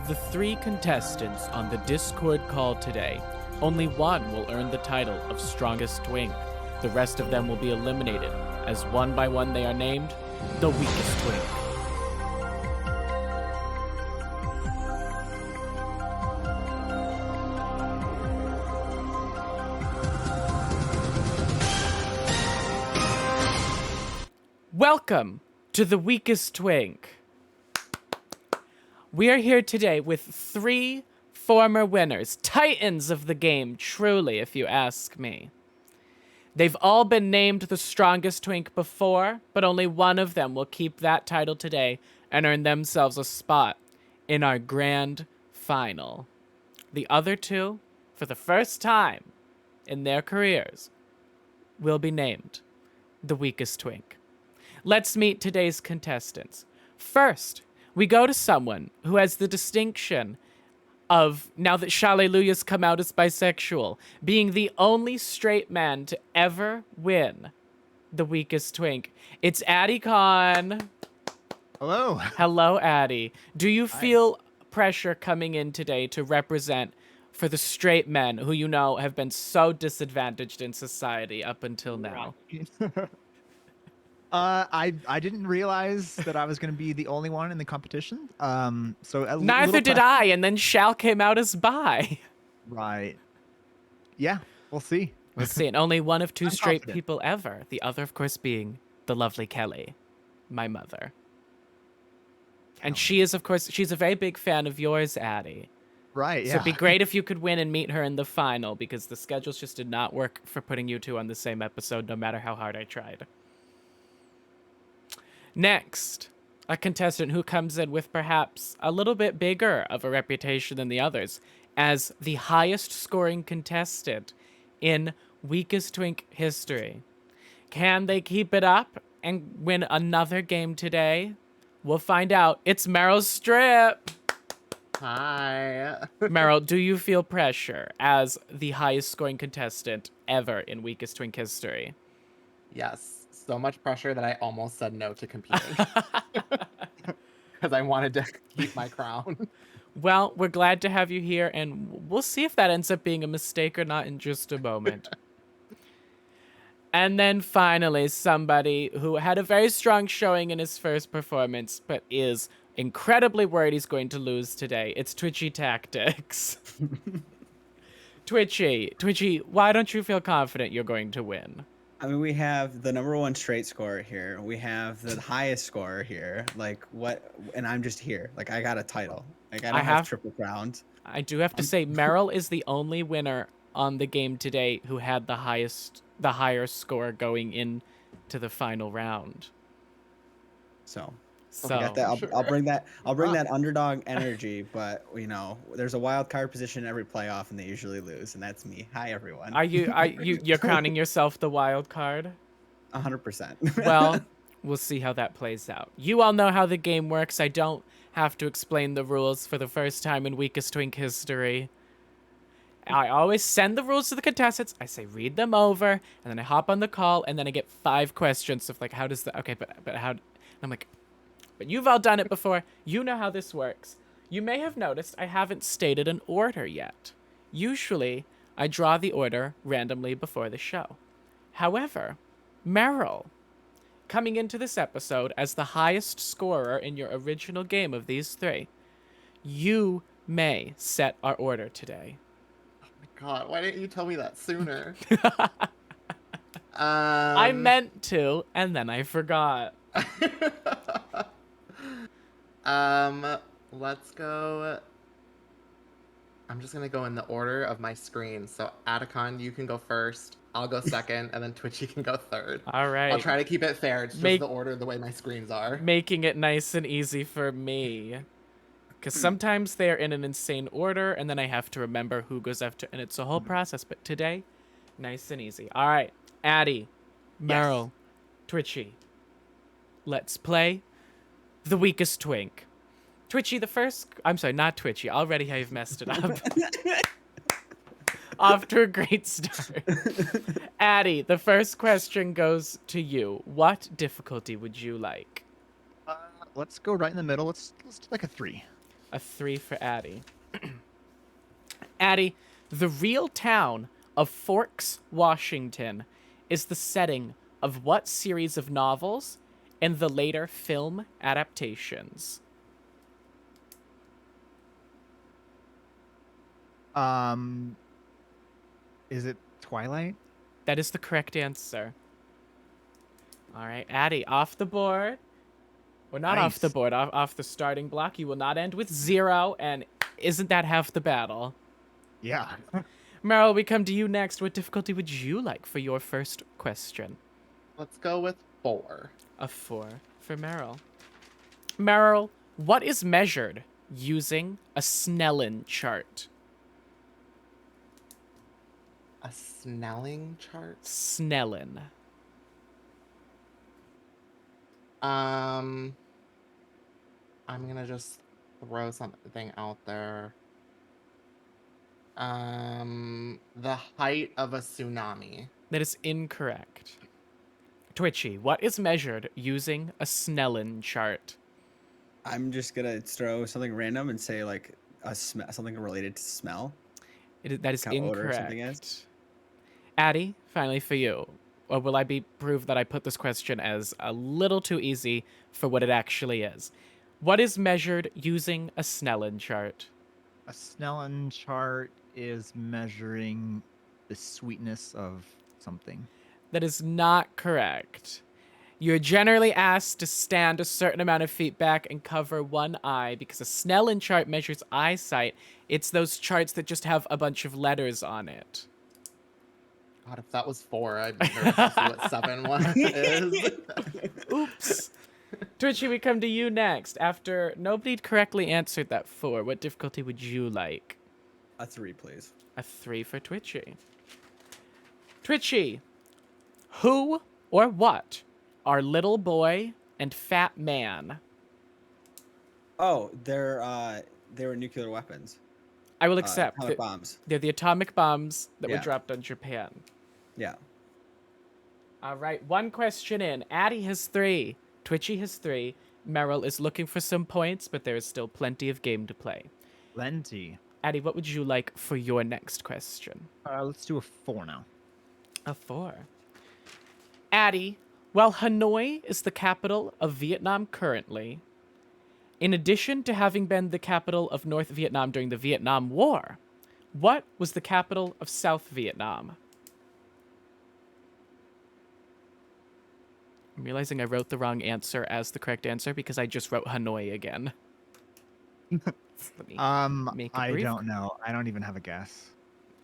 the 3 contestants on the Discord call today, only one will earn the title of Strongest Twink. The rest of them will be eliminated, as one by one they are named the Weakest Twink. Welcome to the Weakest Twink. We are here today with 3 former winners, titans of the game, truly, if you ask me. They've all been named the Strongest Twink before, but only one of them will keep that title today and earn themselves a spot in our grand final. The other 2, for the first time in their careers, will be named the Weakest Twink. Let's meet today's contestants. First, we go to someone who has the distinction of, now that Shallelujah's come out as bisexual, being the only straight man to ever win the Weakest Twink. It's Addie Khan. Hello. Hello, Addie. Do you Hi. feel pressure coming in today to represent for the straight men who you know have been so disadvantaged in society up until now? I didn't realize that I was going to be the only one in the competition. Neither did I, and then Shal came out as bi. Right. Yeah, we'll see. We'll see. And only one of 2 I'm straight confident. people ever. The other, of course, being the lovely Kelly, my mother. And she is, of course, she's a very big fan of yours, Addie. Right. So Yeah. it'd be great if you could win and meet her in the final, because the schedules just did not work for putting you 2 on the same episode, no matter how hard I tried. Next, a contestant who comes in with perhaps a little bit bigger of a reputation than the others as the highest scoring contestant in Weakest Twink history. Can they keep it up and win another game today? We'll find out. It's Meryl Streep. Hi. Meryl, do you feel pressure as the highest scoring contestant ever in Weakest Twink history? Yes, so much pressure that I almost said no to competing because I wanted to keep my crown. Well, we're glad to have you here, and we'll see if that ends up being a mistake or not in just a moment. And then finally, somebody who had a very strong showing in his first performance, but is incredibly worried he's going to lose today. It's Twitchy Tactics. Twitchy, why don't you feel confident you're going to win? I mean, we have the #1 straight scorer here. We have the highest scorer here. Like, what? And I'm just here. Like, I got a title. Like, I don't have triple crowned. I do have to say, Meryl is the only winner on the game today who had the higher score going in to the final round. So So I got that. I'll bring that. I'll bring Wow. that underdog energy. But there's a wild card position in every playoff, and they usually lose, and that's me. Hi, everyone. you're crowning yourself the wild card? 100%. Well, we'll see how that plays out. You all know how the game works. I don't have to explain the rules for the first time in Weakest Twink history. I always send the rules to the contestants. I say, read them over, and then I hop on the call, and then I get 5 questions of like, how does that? Okay, but how? And I'm like, but you've all done it before. You know how this works. You may have noticed I haven't stated an order yet. Usually, I draw the order randomly before the show. However, Meryl, coming into this episode as the highest scorer in your original game of these 3, you may set our order today. God, why didn't you tell me that sooner? I meant to, and then I forgot. Let's go. I'm just gonna go in the order of my screen. So Atticon, you can go first. I'll go second, and then Twitchy can go third. All right. I'll try to keep it fair. It's just Make- the order the way my screens are. Making it nice and easy for me. Because sometimes they're in an insane order, and then I have to remember who goes after, and it's a whole process. But today, nice and easy. All right, Addie, Meryl, Twitchy, let's play the Weakest Twink. Twitchy, I'm sorry, not Twitchy. Already I've messed it up. Off to a great start. Addie, the first question goes to you. What difficulty would you like? Let's go right in the middle. Let's do like a 3. A 3 for Addie. Addie, the real town of Forks, Washington, is the setting of what series of novels and the later film adaptations? Is it Twilight? That is the correct answer. All right, Addie, off the board. Well, not off the Nice. board, off the starting block. You will not end with 0, and isn't that half the battle? Yeah. Meryl, we come to you next. What difficulty would you like for your first question? Let's go with 4. A 4 for Meryl. Meryl, what is measured using a Snellen chart? A Snelling chart? Snellen. I'm gonna just throw something out there. The height of a tsunami. That is incorrect. Twitchy, what is measured using a Snellen chart? I'm just gonna throw something random and say like something related to smell. That is Kind of odor or incorrect. something is. Addie, finally for you. Or will I be proved that I put this question as a little too easy for what it actually is? What is measured using a Snellen chart? A Snellen chart is measuring the sweetness of something. That is not correct. You're generally asked to stand a certain amount of feet back and cover one eye because a Snellen chart measures eyesight. It's those charts that just have a bunch of letters on it. God, if that was 4, I'd be nervous to see what 7 is. Oops. Twitchy, we come to you next. After nobody correctly answered that 4, what difficulty would you like? A 3, please. A 3 for Twitchy. Twitchy, who or what are Little Boy and Fat Man? Oh, they were nuclear weapons. I will accept. Atomic bombs. They're the atomic bombs that were Yeah. dropped on Japan. Yeah. All right, one question in. Addie has 3. Twitchy has 3. Meryl is looking for some points, but there is still plenty of game to play. Plenty. Addie, what would you like for your next question? Let's do a 4 now. A 4. Addie, while Hanoi is the capital of Vietnam currently, in addition to having been the capital of North Vietnam during the Vietnam War, what was the capital of South Vietnam? I'm realizing I wrote the wrong answer as the correct answer because I just wrote Hanoi again. Let me make a I brief- don't know. I don't even have a guess.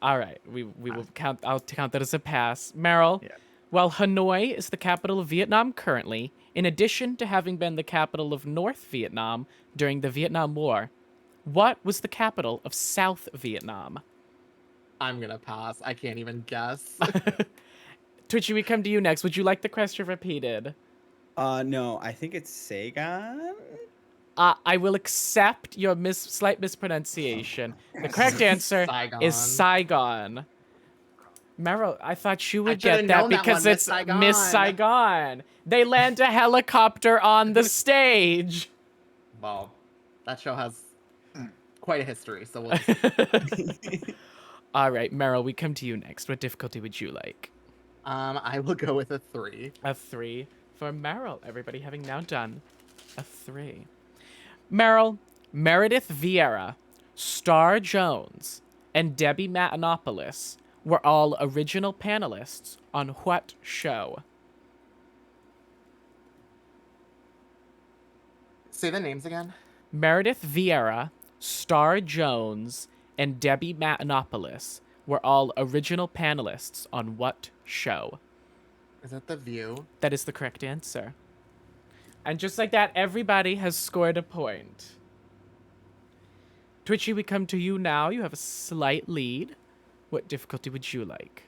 All right, we will count. I'll count that as a pass. Meryl, Yeah. while Hanoi is the capital of Vietnam currently, in addition to having been the capital of North Vietnam during the Vietnam War, what was the capital of South Vietnam? I'm gonna pass. I can't even guess. Twitchy, we come to you next. Would you like the question repeated? No, I think it's Saigon. I will accept your slight mispronunciation. The correct answer is Saigon. Meryl, I thought you would get should've that known that because one, it's Miss Miss Saigon. Saigon. They land a helicopter on the stage. Well, that show has quite a history, so we'll just... All right, Meryl, we come to you next. What difficulty would you like? I will go with a 3. A 3 for Meryl. Everybody having now done a 3. Meryl, Meredith Vieira, Star Jones, and Debbie Matenopoulos were all original panelists on what show? Say the names again. Meredith Vieira, Star Jones, and Debbie Matenopoulos were all original panelists on what show? Is that The View? That is the correct answer. And just like that, everybody has scored a point. Twitchy, we come to you now. You have a slight lead. What difficulty would you like?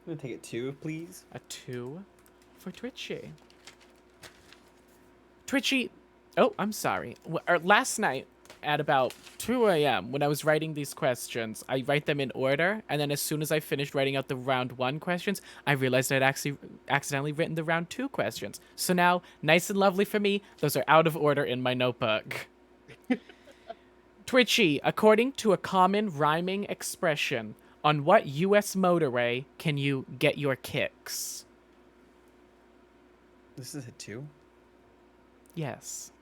I'm gonna take it 2, please. A 2 for Twitchy. Twitchy, oh, I'm sorry. Last night at about 2 a.m. when I was writing these questions, I write them in order, and then as soon as I finished writing out the round 1 questions, I realized I'd actually accidentally written the round 2 questions. So now, nice and lovely for me, those are out of order in my notebook. Twitchy, according to a common rhyming expression, on what U.S. motorway can you get your kicks? This is a 2. Yes.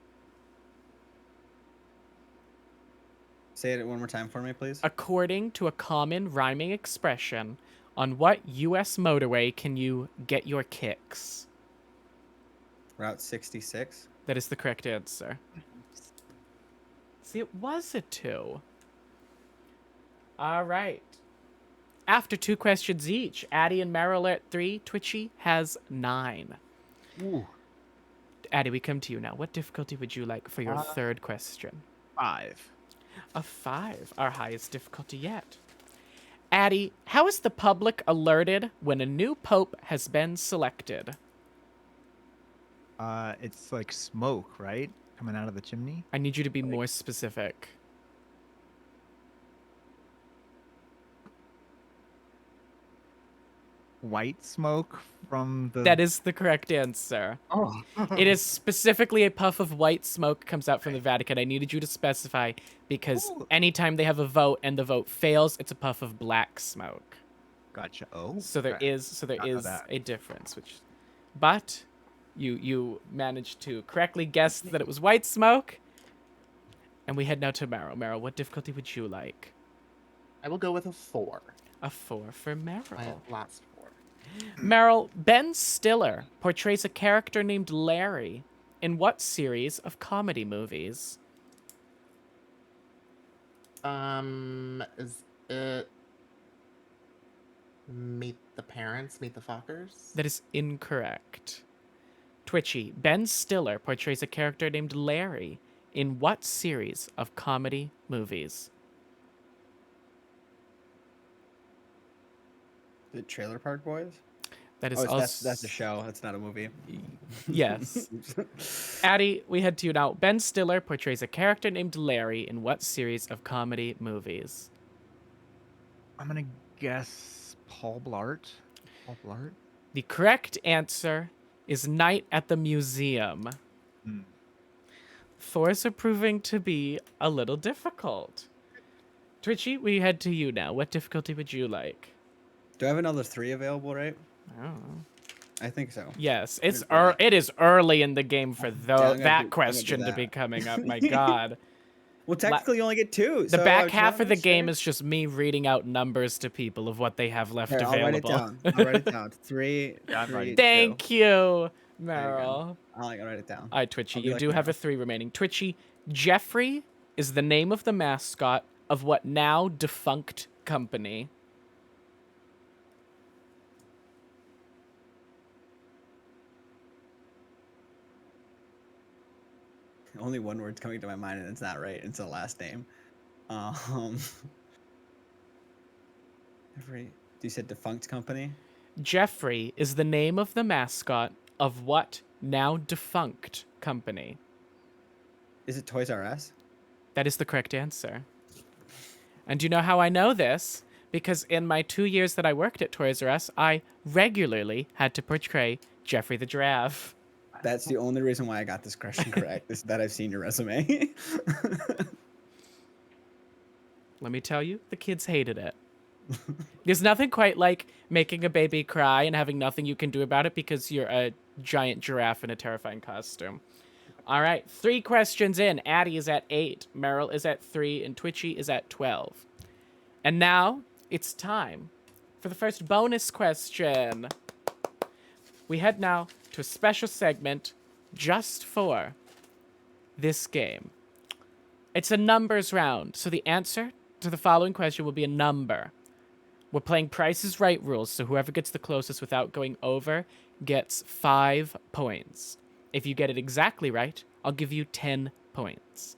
Say it one more time for me, please. According to a common rhyming expression, on what U.S. motorway can you get your kicks? Route 66. That is the correct answer. See, it was a 2. All right. After 2 questions each, Addie and Meryl are at 3. Twitchy has 9. Ooh. Addie, we come to you now. What difficulty would you like for your third question? 5. A 5, our highest difficulty yet. Addie, how is the public alerted when a new pope has been selected? It's like smoke, right? Coming out of the chimney. I need you to be more specific. White smoke from the. That is the correct answer. Oh. It is specifically a puff of white smoke comes out from the Vatican. I needed you to specify because Ooh. anytime they have a vote and the vote fails, it's a puff of black smoke. Gotcha. Oh. So there okay. is Not know that. a difference, but you managed to correctly guess that it was white smoke. And we head now to Meryl. Meryl, what difficulty would you like? I will go with a 4. A 4 for My Meryl. last 4. Meryl, Ben Stiller portrays a character named Larry in what series of comedy movies? Is it Meet the Parents, Meet the Fockers? That is incorrect. Twitchy, Ben Stiller portrays a character named Larry in what series of comedy movies? The Trailer Park Boys? That is Oh, also... that's a show. That's not a movie. Yes. Addie, we head to you now. Ben Stiller portrays a character named Larry in what series of comedy movies? I'm gonna guess Paul Blart. Paul Blart. The correct answer is Night at the Museum. Hmm. Fours are proving to be a little difficult. Twitchy, we head to you now. What difficulty would you like? Do I have another 3 available, right? I don't know. I think so. Yes, I'm gonna do that. it is early in the game for I'm gonna that do question to that. be coming up. My God. Well, technically, you only get 2. The so back to be half of the honest, game yeah. is just me reading out numbers to people of what they have left Here, I'll write it available. down. I'll write it down. 3. Yeah, I'm 3, writing. 2. Thank you, There you Meryl. go. I'll write it down. All right, Twitchy, I'll be you like do have Meryl. a 3 remaining. Twitchy, Jeffrey is the name of the mascot of what now defunct company? Only one word's coming to my mind, and it's not right. It's the last name. You said defunct company? Jeffrey is the name of the mascot of what now defunct company? Is it Toys R Us? That is the correct answer. And do you know how I know this? Because in my 2 years that I worked at Toys R Us, I regularly had to portray Jeffrey the Giraffe. That's the only reason why I got this question correct, is that I've seen your resume. Let me tell you, the kids hated it. There's nothing quite like making a baby cry and having nothing you can do about it because you're a giant giraffe in a terrifying costume. All right, 3 questions in. Addie is at 8, Meryl is at 3, and Twitchy is at 12. And now it's time for the first bonus question. We head now to a special segment just for this game. It's a numbers round, so the answer to the following question will be a number. We're playing Price is Right rules, so whoever gets the closest without going over gets 5 points. If you get it exactly right, I'll give you 10 points.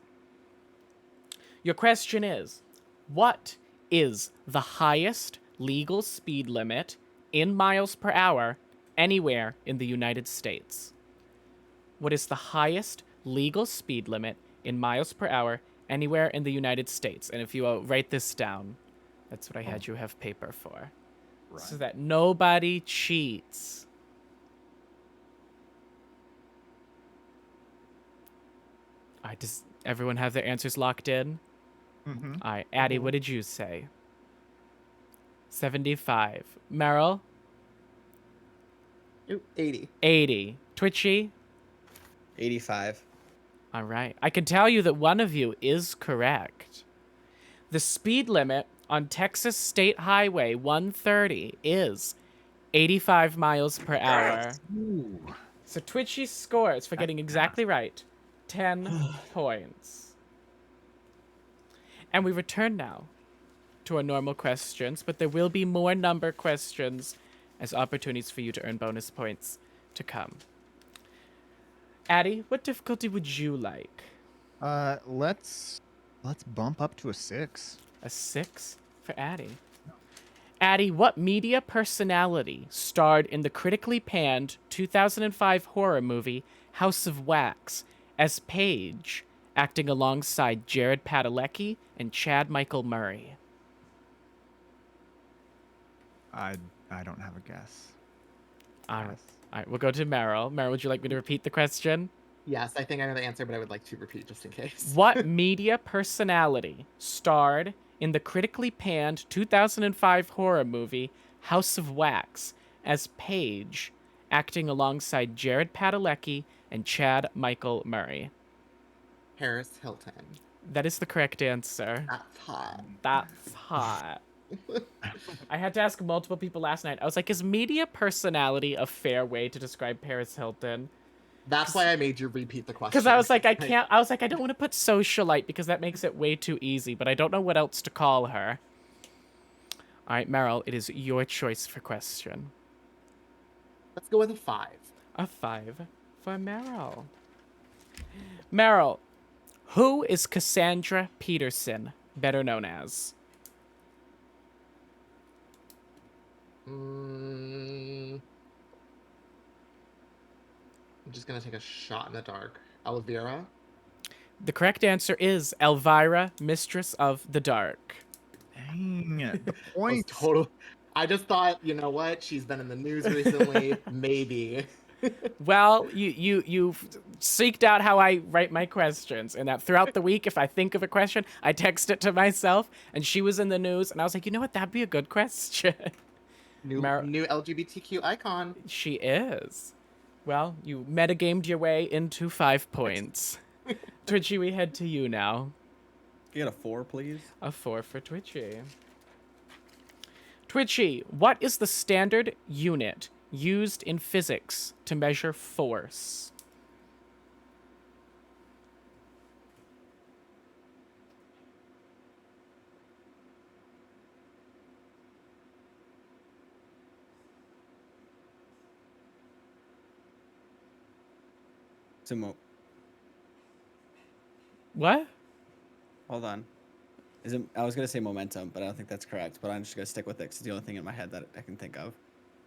Your question is, what is the highest legal speed limit in miles per hour anywhere in the United States? What is the highest legal speed limit in miles per hour anywhere in the United States? And if you write this down, that's what I had you have paper for. Right. So that nobody cheats. All right, does everyone have their answers locked in? Mm-hmm. All right, Addie, what did you say? 75. Meryl? Ooh, 80. 80. Twitchy? 85. All right. I can tell you that one of you is correct. The speed limit on Texas State Highway 130 is 85 miles per hour. Ooh. So Twitchy scores for getting exactly right 10 points. And we return now to our normal questions, but there will be more number questions as opportunities for you to earn bonus points to come. Addie, what difficulty would you like? Let's bump up to a 6. A 6 for Addie. Addie, what media personality starred in the critically panned 2005 horror movie House of Wax as Paige, acting alongside Jared Padalecki and Chad Michael Murray? I don't have a guess. All right, we'll go to Meryl. Meryl, would you like me to repeat the question? Yes, I think I know the answer, but I would like to repeat just in case. What media personality starred in the critically panned 2005 horror movie House of Wax as Paige, acting alongside Jared Padalecki and Chad Michael Murray? Paris Hilton. That is the correct answer. That's hot. That's hot. I had to ask multiple people last night. I was like, is media personality a fair way to describe Paris Hilton? That's why I made you repeat the question. Because I was like, I don't want to put socialite because that makes it way too easy, but I don't know what else to call her. All right, Meryl, it is your choice for question. Let's go with a 5. A 5 for Meryl. Meryl, who is Cassandra Peterson, better known as? I'm just gonna take a shot in the dark. Elvira. The correct answer is Elvira, Mistress of the Dark. Dang, the That was point. total. I just thought, you know what? She's been in the news recently. Maybe. Well, you seeked out how I write my questions, and that throughout the week, if I think of a question, I text it to myself, and she was in the news, and I was like, you know what? That'd be a good question. New LGBTQ icon. She is. Well, you metagamed your way into 5 points. Twitchy, we head to you now. Get a 4, please. A 4 for Twitchy. Twitchy, what is the standard unit used in physics to measure force? What? Hold on. I was gonna say momentum, but I don't think that's correct. But I'm just gonna stick with it 'cause it's the only thing in my head that I can think of.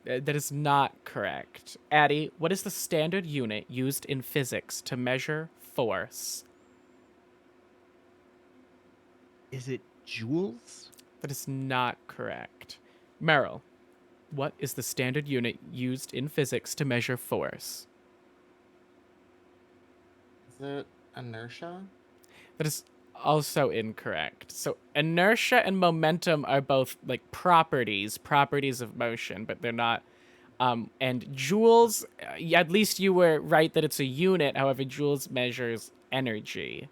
That is not correct. Addie, what is the standard unit used in physics to measure force? Is it joules? That is not correct. Meryl, what is the standard unit used in physics to measure force? Is it inertia? That is also incorrect. So inertia and momentum are both like properties of motion, but they're not. And joules, at least you were right that it's a unit. However, joules measures energy.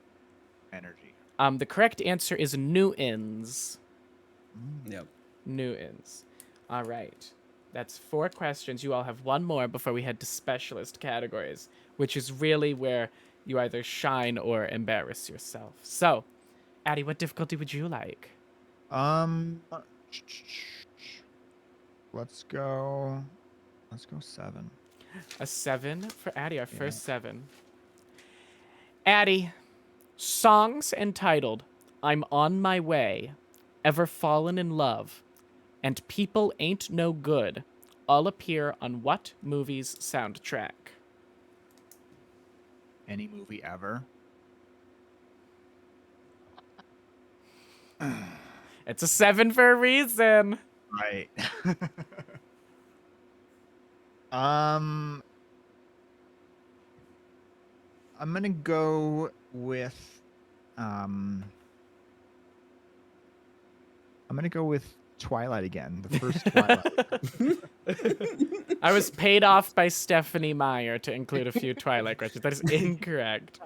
Energy. The correct answer is newtons. Yep. Newtons. All right. That's 4 questions. You all have one more before we head to specialist categories, which is really where you either shine or embarrass yourself. So, Addie, what difficulty would you like? Let's go 7. A 7 for Addie, our first 7. Addie, songs entitled I'm on My Way, Ever Fallen in Love, and People Ain't No Good all appear on what movie's soundtrack? Any movie ever. It's a 7 for a reason. Right. I'm gonna go with I'm gonna go with Twilight again. The first Twilight. I was paid off by Stephanie Meyer to include a few Twilight questions. That is incorrect.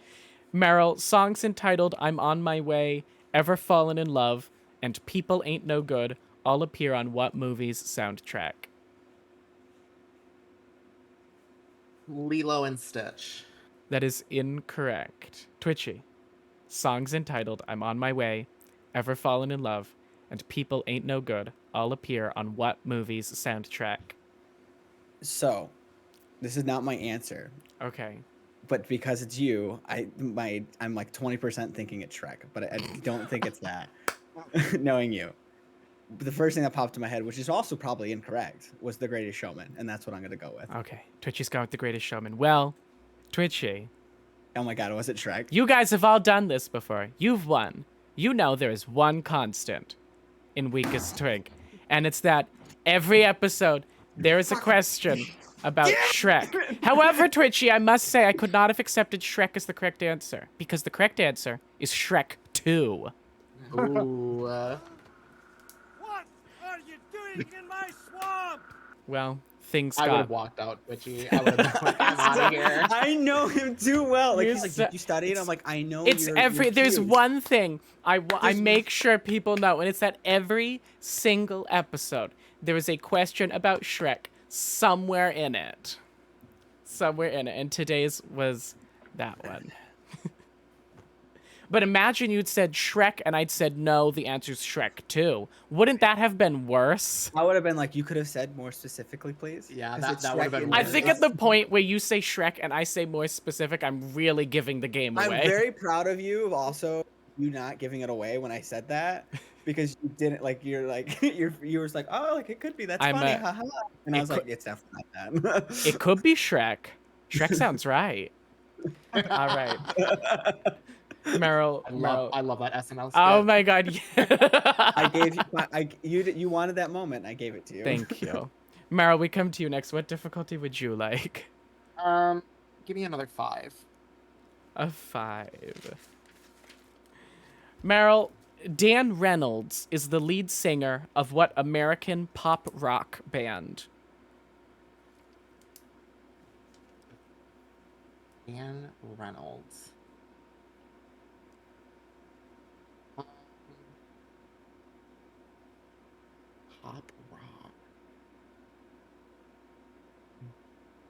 Meryl, songs entitled I'm on My Way, Ever Fallen in Love, and People Ain't No Good all appear on what movie's soundtrack? Lilo and Stitch. That is incorrect. Twitchy. Songs entitled I'm on My Way, Ever Fallen in Love, and People Ain't No Good all appear on what movie's soundtrack? So, this is not my answer, Okay. but because it's you, I'm like 20% thinking it's Shrek, but I don't think it's that. Knowing you. But the first thing that popped in my head, which is also probably incorrect, was The Greatest Showman, and that's what I'm going to go with. Okay. Twitchy's gone with The Greatest Showman. Well, Twitchy, Oh my god, was it Shrek? you guys have all done this before. You've won. You know there is one constant in Weakest Twink, and it's that every episode there is a question about Shrek. However, Twitchy, I must say I could not have accepted Shrek as the correct answer, because the correct answer is Shrek 2. Ooh. What are you doing in my swamp? Well, things I would have got... walked out, Twitchy. I would have been like, I'm out of here. I know him too well. Like, You're he's like, so- did you study it? I'm like, I know It's you're there's cute. one thing I There's- make sure people know, and it's that every single episode there is a question about Shrek somewhere in it. Somewhere in it. And today's was that one. But imagine you'd said Shrek and I'd said no, the answer's Shrek 2. Wouldn't that have been worse? I would have been like, you could have said more specifically, please. Yeah, 'Cause it's that would have Shrek been in I worse. think at the point where you say Shrek and I say more specific, I'm really giving the game I'm away. very proud of you of also you not giving it away when I said that because you didn't like you're like you were like, oh, like it could be, that's I'm funny, a- haha. And I it was like, it's definitely not that. It could be Shrek. Shrek sounds right. All right. Meryl. I love that SNL skit. Oh my god. I gave you wanted that moment, I gave it to you. Thank you. Meryl, we come to you next. What difficulty would you like? Give me another 5. A 5. Meryl, Dan Reynolds is the lead singer of what American pop rock band? Dan Reynolds. Pop rock.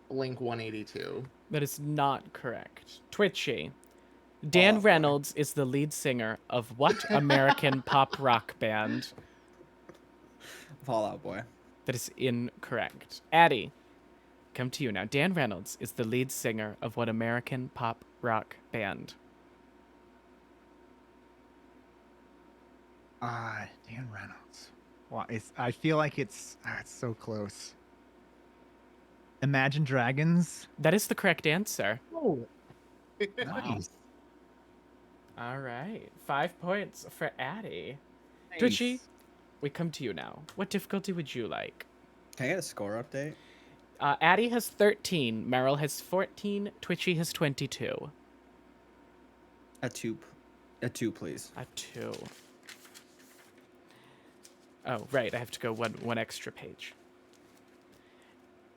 Blink 182. That is not correct. Twitchy. Dan boy. Reynolds is the lead singer of what American pop rock band? Fallout Boy. That is incorrect. Addie, come to you now. Dan Reynolds is the lead singer of what American pop rock band? Dan Reynolds. Wow, I feel like it's so close. Imagine Dragons. That is the correct answer. Oh, nice. All right. 5 points for Addie. Twitchy, we come to you now. What difficulty would you like? Can I get a score update? Addie has 13. Meryl has 14. Twitchy has 22. A two, please. A 2. Oh, right. I have to go one extra page.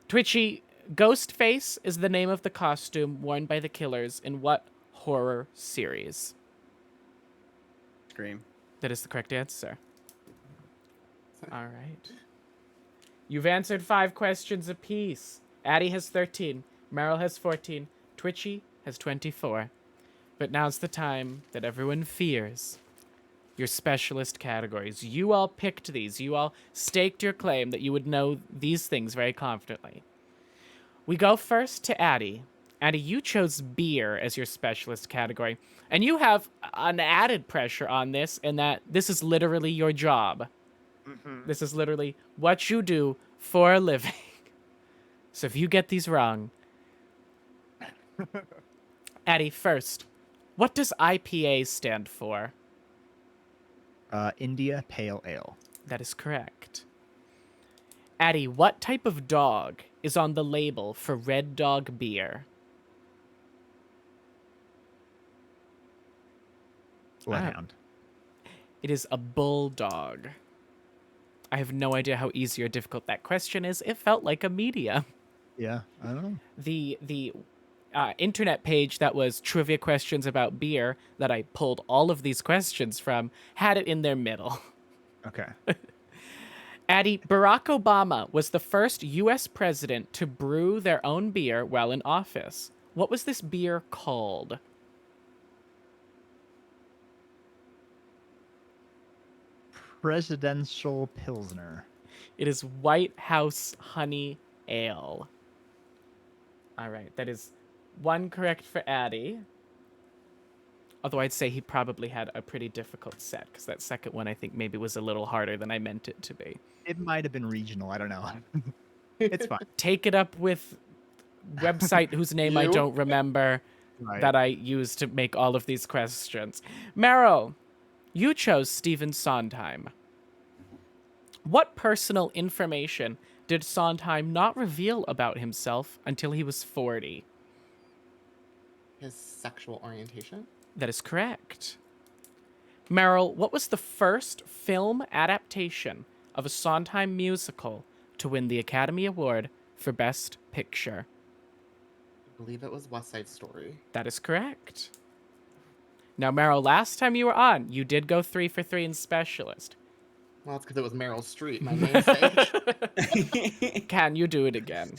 Twitchy, Ghostface is the name of the costume worn by the killers in what horror series? Scream. That is the correct answer. All right. You've answered 5 questions apiece. Addie has 13. Meryl has 14. Twitchy has 24. But now's the time that everyone fears. Your specialist categories. You all picked these. You all staked your claim that you would know these things very confidently. We go first to Addie. Addie, you chose beer as your specialist category. And you have an added pressure on this in that this is literally your job. This is literally what you do for a living. So if you get these wrong... Addie, first, what does IPA stand for? India Pale Ale. That is correct. Addie, what type of dog is on the label for Red Dog beer? Bloodhound. It is a bulldog. I have no idea how easy or difficult that question is. It felt like a media. Yeah, I don't know. The internet page that was trivia questions about beer that I pulled all of these questions from had it in their middle. Okay. Addie, Barack Obama was the first U.S. president to brew their own beer while in office. What was this beer called? Presidential Pilsner. It is White House Honey Ale. All right, that is one correct for Addie. Although I'd say he probably had a pretty difficult set, because that second one I think maybe was a little harder than I meant it to be. It might have been regional. I don't know. It's fine. Take it up with website whose name I You? don't remember Right. that I used to make all of these questions. Meryl, you chose Stephen Sondheim. What personal information did Sondheim not reveal about himself until he was 40? His sexual orientation. That is correct. Meryl, what was the first film adaptation of a Sondheim musical to win the Academy Award for Best Picture? I believe it was West Side Story. That is correct. Now, Meryl, last time you were on, you did go 3 for 3 in Specialist. Well, it's because it was Meryl Streep, my namesake. Can you do it again?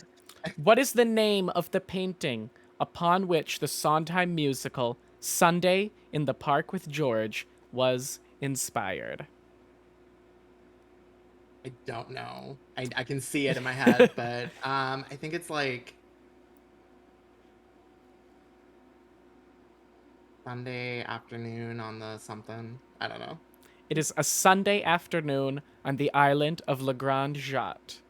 What is the name of the painting upon which the Sondheim musical Sunday in the Park with George was inspired? I don't know. I can see it in my head, but I think it's like Sunday afternoon on the something. I don't know. It is A Sunday Afternoon on the Island of La Grande Jatte.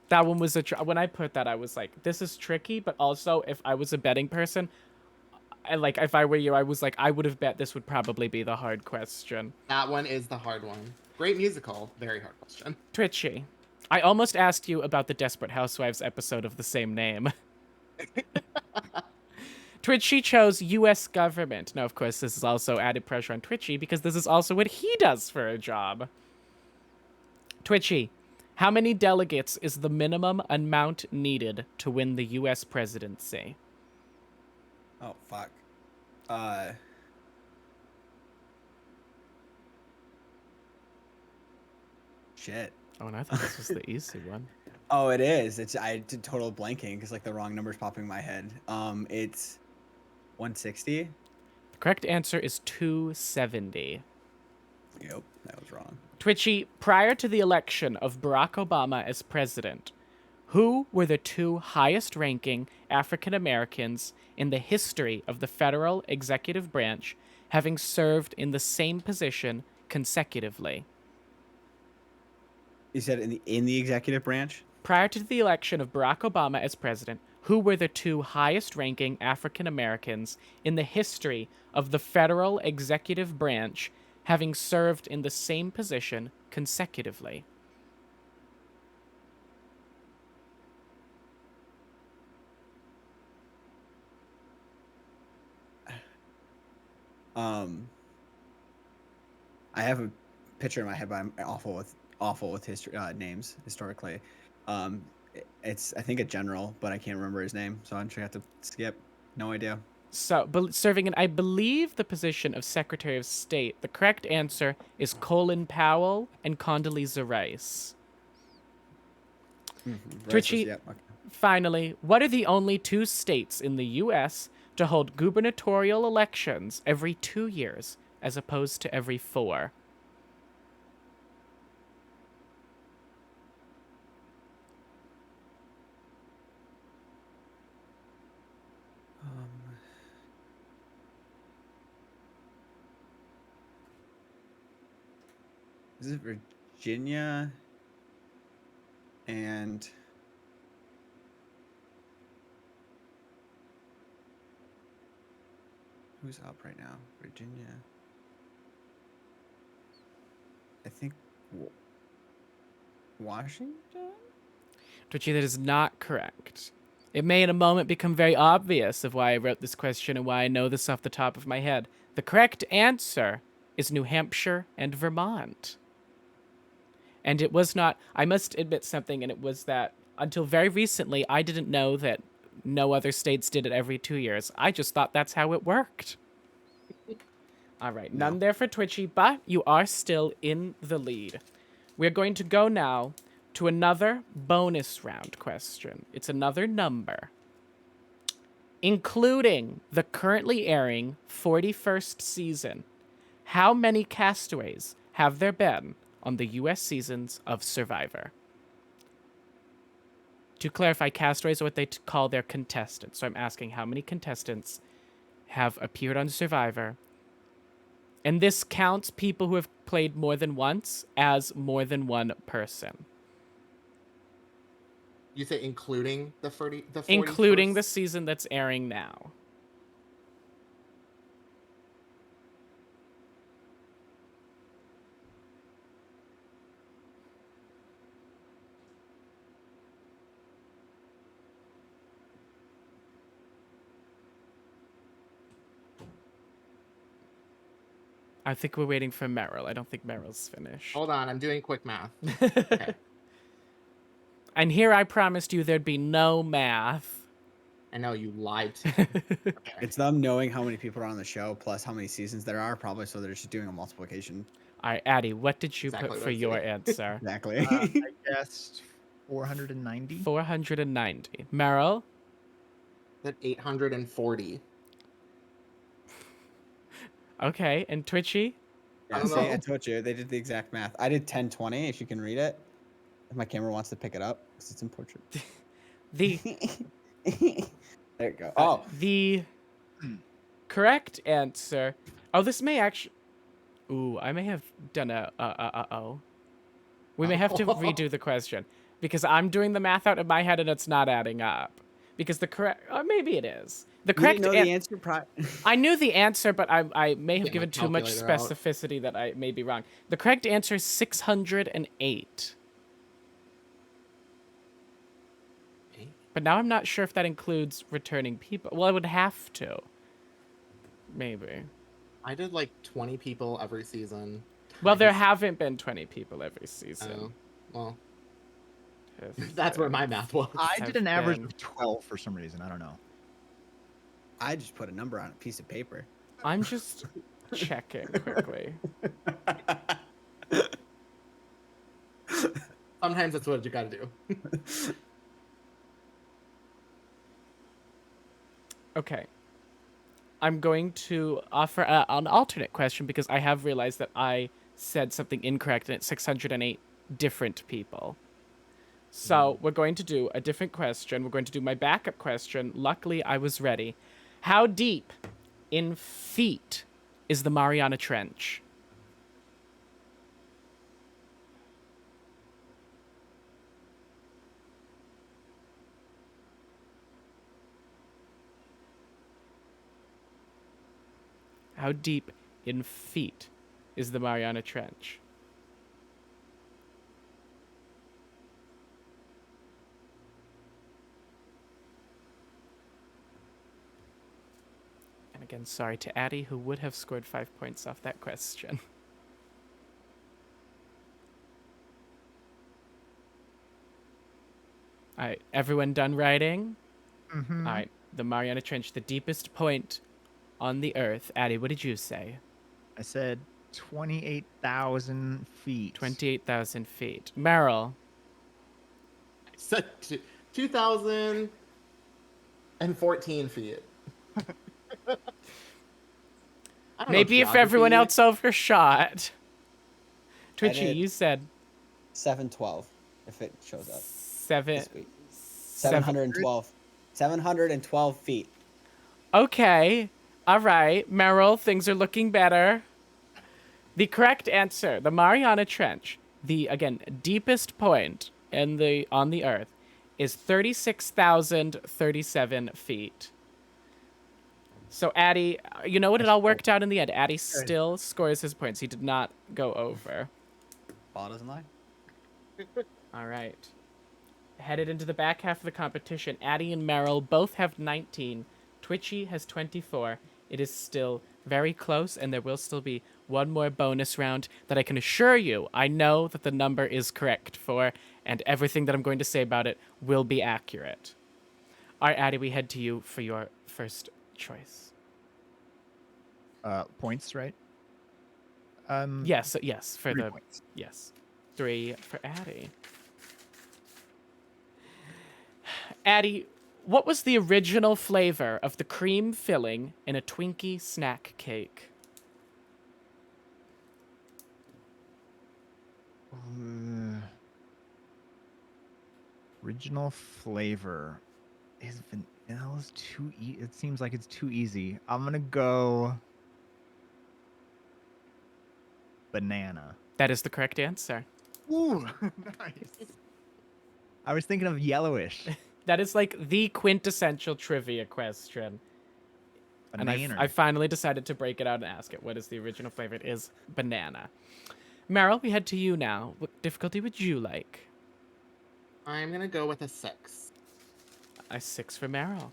That one was when I put that, I was like, this is tricky, but also if I was a betting person, if I were you, I was like, I would have bet this would probably be the hard question. That one is the hard one. Great musical, very hard question. Twitchy, I almost asked you about the Desperate Housewives episode of the same name. Twitchy chose U.S. government. Now, of course, this is also added pressure on Twitchy because this is also what he does for a job. Twitchy, how many delegates is the minimum amount needed to win the U.S. presidency? Oh fuck. Shit. Oh, and I thought this was the easy one. Oh, it is. I did total blanking because like the wrong number's popping in my head. It's 160. The correct answer is 270. Yep, that was wrong. Twitchy, prior to the election of Barack Obama as president, who were the two highest-ranking African Americans in the history of the federal executive branch, having served in the same position consecutively? You said in the executive branch? Prior to the election of Barack Obama as president, who were the two highest-ranking African Americans in the history of the federal executive branch, having served in the same position consecutively? I have a picture in my head, but I'm awful with history names historically. It's I think a general, but I can't remember his name, so I'm just gonna have to skip. No idea. So, serving in, I believe, the position of Secretary of State. The correct answer is Colin Powell and Condoleezza Rice. Twitchy, Yep, okay. finally, what are the only two states in the U.S. to hold gubernatorial elections every 2 years, as opposed to every 4? Is it Virginia and who's up right now? Virginia. I think Washington? Twitchy, that is not correct. It may in a moment become very obvious of why I wrote this question and why I know this off the top of my head. The correct answer is New Hampshire and Vermont. And it was not, I must admit something, and it was that until very recently, I didn't know that no other states did it every 2 years. I just thought that's how it worked. All right, No. none there for Twitchy, but you are still in the lead. We're going to go now to another bonus round question. It's another number, including the currently airing 41st season. How many castaways have there been on the U.S. seasons of Survivor? To clarify, castaways are what they call their contestants. So I'm asking how many contestants have appeared on Survivor. And this counts people who have played more than once as more than one person. You say including the 40, the 41st? Including the season that's airing now. I think we're waiting for Meryl. I don't think Meryl's finished. Hold on, I'm doing quick math. Okay. And here I promised you there'd be no math. I know you lied to me. Okay. It's them knowing how many people are on the show plus how many seasons there are, probably, so they're just doing a multiplication. All right, Addie, what did you Exactly put what for I'm your saying. answer? Exactly. I guessed 490. 490. Meryl? That 840. Okay, and Twitchy? I Yeah, don't see, know. I told you they did the exact math. I did 1020. If you can read it, if my camera wants to pick it up, because it's in portrait. The There you go. Oh, the correct answer. Oh, this may actually. Ooh, I may have done a oh. We may have to redo the question because I'm doing the math out in my head and it's not adding up. Because the correct, or maybe it is. The you correct didn't know the answer. I knew the answer, but I may have Get my given too much calculator out. specificity that I may be wrong. The correct answer is 608. But now I'm not sure if that includes returning people. Well, I would have to. Maybe. I did like 20 people every season. Well, there times- haven't been 20 people every Oh, season. well, If that's where there my math was. I have did an average been- of 12 for some reason. I don't know. I just put a number on a piece of paper. I'm just checking quickly. Sometimes that's what you gotta do. Okay. I'm going to offer an alternate question because I have realized that I said something incorrect and it's 608 different people. So we're going to do a different question. We're going to do my backup question. Luckily, I was ready. How deep in feet is the Mariana Trench? How deep in feet is the Mariana Trench? And again, sorry to Addie, who would have scored 5 points off that question. All right, everyone done writing? Mm-hmm. All right, the Mariana Trench, the deepest point on the Earth. Addie, what did you say? I said 28,000 feet. 28,000 feet. Meryl, I said 2,014 feet. I don't know maybe if everyone geography. else overshot. Twitchy, did. you said 712, if it shows up seven. this week. 712. 712 feet. Okay. All right. Meryl, things are looking better. The correct answer, the Mariana Trench, the, again, deepest point on the Earth, is 36,037 feet. So Addie, you know what? It all worked out in the end. Addie still scores his points. He did not go over. Ball doesn't lie. All right. Headed into the back half of the competition, Addie and Meryl both have 19. Twitchy has 24. It is still very close, and there will still be one more bonus round that I can assure you I know that the number is correct for, and everything that I'm going to say about it will be accurate. All right, Addie, we head to you for your first choice. Points, right? Yes, for 3 the points. yes. 3 for Addie. Addie, what was the original flavor of the cream filling in a Twinkie snack cake? Original flavor is vanilla's too it seems like it's too easy. I'm gonna go banana. That is the correct answer. Ooh, nice. I was thinking of yellowish. That is like the quintessential trivia question. And Banana. I finally decided to break it out and ask it. What is the original flavor? It is banana. Meryl, we head to you now. What difficulty would you like? I'm gonna go with a 6. A 6 for Meryl.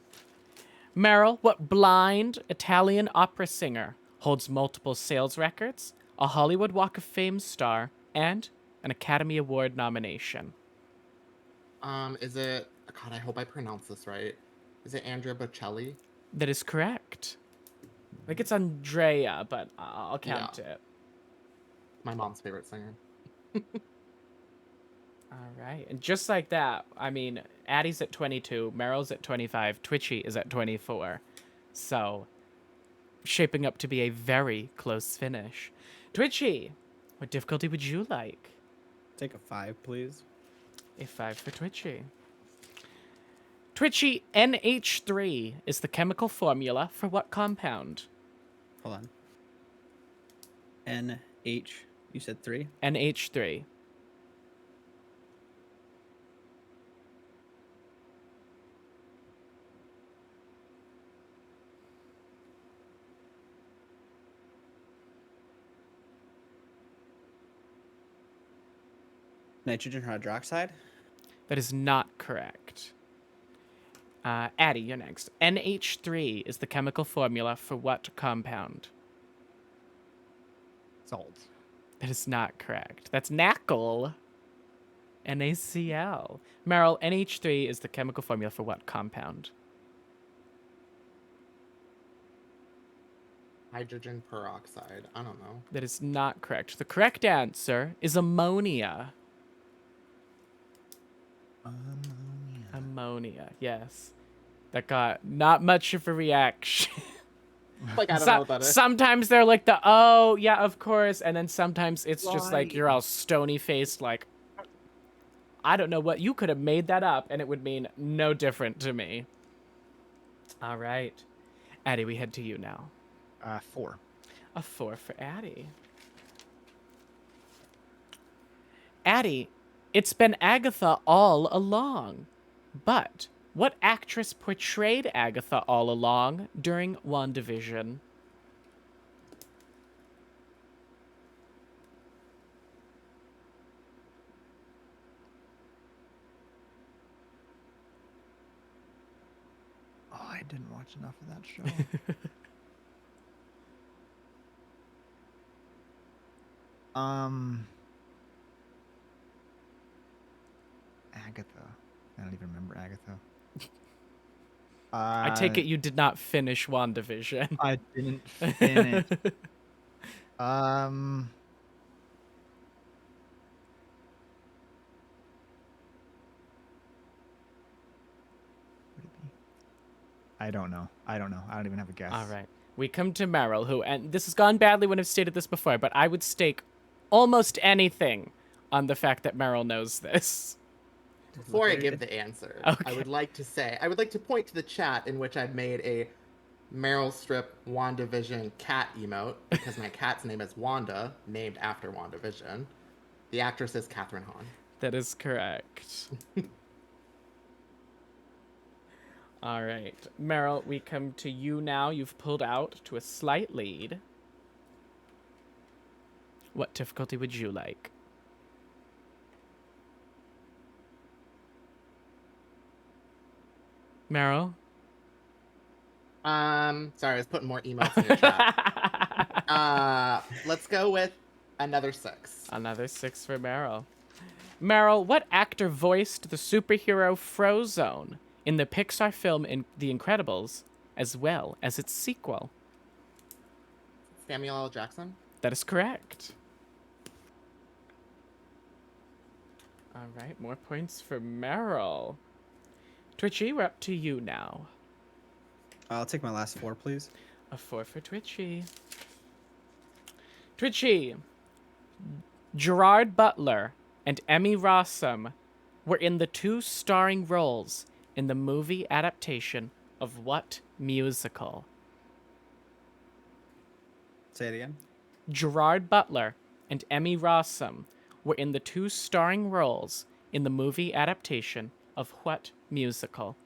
Meryl, what blind Italian opera singer holds multiple sales records, a Hollywood Walk of Fame star, and an Academy Award nomination? Is it? God, I hope I pronounce this right. Is it Andrea Bocelli? That is correct. I think it's Andrea, but I'll count it. My mom's favorite singer. All right. And just like that, I mean, Addie's at 22, Meryl's at 25, Twitchy is at 24. So, shaping up to be a very close finish. Twitchy, what difficulty would you like? Take a 5, please. A 5 for Twitchy. Twitchy, NH3 is the chemical formula for what compound? Hold on. NH, you said 3? NH3. Nitrogen hydroxide? That is not correct. Addie, you're next. NH3 is the chemical formula for what compound? Salt. That is not correct. That's NaCl. NaCl. Meryl, NH3 is the chemical formula for what compound? Hydrogen peroxide. I don't know. That is not correct. The correct answer is ammonia. Ammonia, yes. That got not much of a reaction. Like, I don't know what that is. Sometimes they're like oh, yeah, of course. And then sometimes it's just like Why? you're all stony faced, like, I don't know what, you could have made that up and it would mean no different to me. All right. Addie, we head to you now. 4. A 4 for Addie. Addie, it's been Agatha all along. But what actress portrayed Agatha all along during WandaVision? Oh, I didn't watch enough of that show. Agatha. I don't even remember Agatha. I take it you did not finish WandaVision. I didn't finish. Um. Would it be? I don't know. I don't even have a guess. All right. We come to Meryl, who, and this has gone badly when I've stated this before, but I would stake almost anything on the fact that Meryl knows this. Before I give the answer, Okay. I would like to point to the chat in which I've made a Meryl Streep WandaVision cat emote because my cat's name is Wanda, named after WandaVision. The actress is Catherine Hahn. That is correct. All right. Meryl, we come to you now. You've pulled out to a slight lead. What difficulty would you like? Meryl? Sorry, I was putting more emotes in your chat. Let's go with another 6. Another 6 for Meryl. Meryl, what actor voiced the superhero Frozone in the Pixar film in The Incredibles, as well as its sequel? Samuel L. Jackson. That is correct. All right, more points for Meryl. Twitchy, we're up to you now. I'll take my last 4, please. A 4 for Twitchy. Twitchy, Gerard Butler and Emmy Rossum were in the 2 starring roles in the movie adaptation of what musical? Say it again. Gerard Butler and Emmy Rossum were in the 2 starring roles in the movie adaptation of what musical?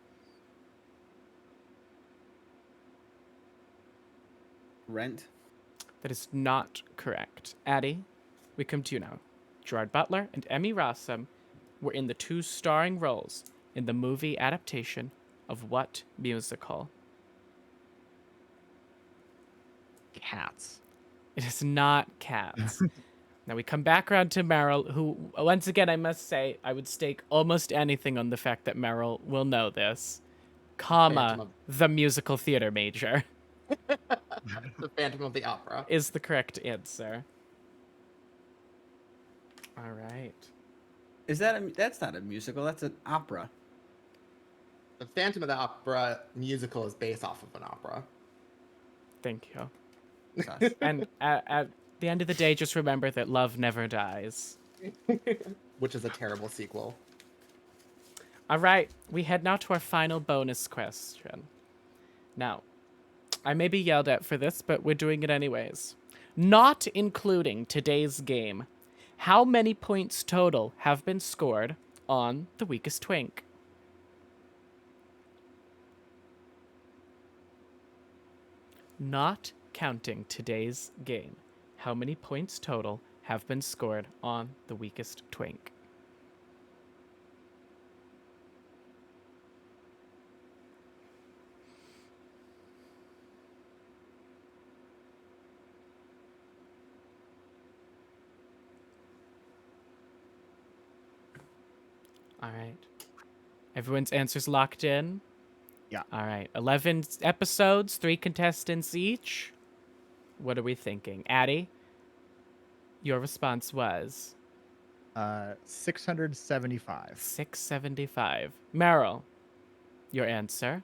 Rent. That is not correct. Addie, we come to you now. Gerard Butler and Emmy Rossum were in the 2 starring roles in the movie adaptation of what musical? Cats. It is not Cats. Now we come back around to Meryl, who, once again, I must say, I would stake almost anything on the fact that Meryl will know this. Phantom The musical theater major The Phantom of the Opera. is the correct answer. All right. Is that that's not a musical, that's an opera. The Phantom of the Opera musical is based off of an opera. Thank you. Sus. And at the end of the day, just remember that love never dies. Which is a terrible sequel. All right, we head now to our final bonus question. Now, I may be yelled at for this, but we're doing it anyways. Not including today's game, how many points total have been scored on The Weakest Twink? Not counting today's game, how many points total have been scored on The Weakest Twink? All right. Everyone's answers locked in? Yeah. All right. 11 episodes, 3 contestants each. What are we thinking? Addie, your response was 675. 675. Meryl, your answer.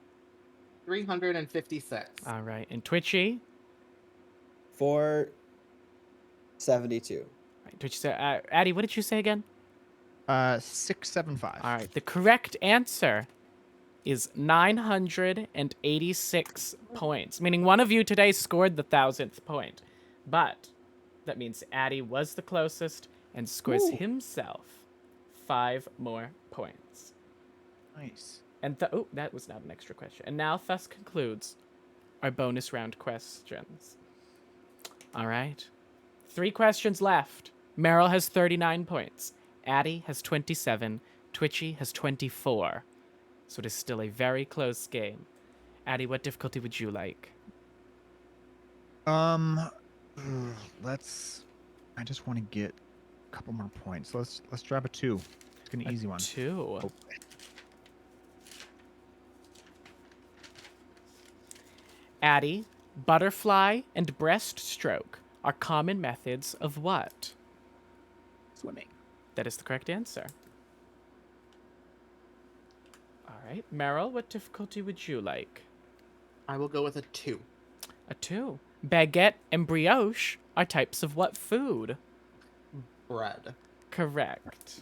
356. All right. And Twitchy? 472. Right, Twitchy said, Addie, what did you say again? 675. All right. The correct answer is 986 points, meaning one of you today scored the 1,000th point. But that means Addie was the closest and scores himself 5 more points. Nice. And that was not an extra question. And now thus concludes our bonus round questions. All right. 3 questions left. Meryl has 39 points. Addie has 27. Twitchy has 24. So it is still a very close game. Addie, what difficulty would you like? Let's. I just want to get a couple more points. Let's drop a 2. It's an easy one. 2. Oh. Addie, butterfly and breaststroke are common methods of what? Swimming. That is the correct answer. All right. Meryl, what difficulty would you like? I will go with a 2. A 2. Baguette and brioche are types of what food? Bread. Correct.